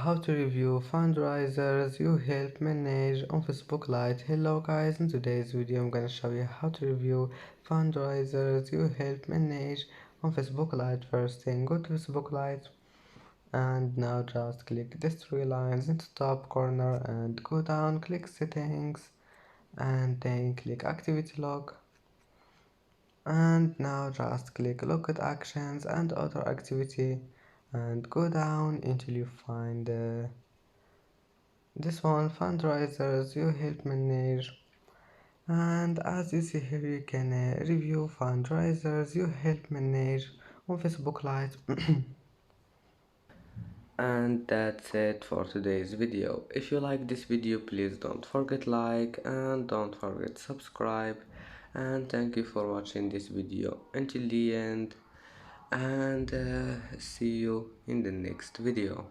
how to review fundraisers you help manage on Facebook Lite. Hello guys, in today's video I'm gonna show you how to review fundraisers you help manage on Facebook Lite. First thing, go to Facebook Lite and now just click these three lines in the top corner and go down, click settings and then click activity log, and now just click look at actions and other activity and go down until you find this one, fundraisers you help manage. And as you see here, you can review fundraisers you help manage on Facebook Lite. And that's it for today's video. If you like this video, please don't forget like and don't forget subscribe, and thank you for watching this video until the end, and see you in the next video.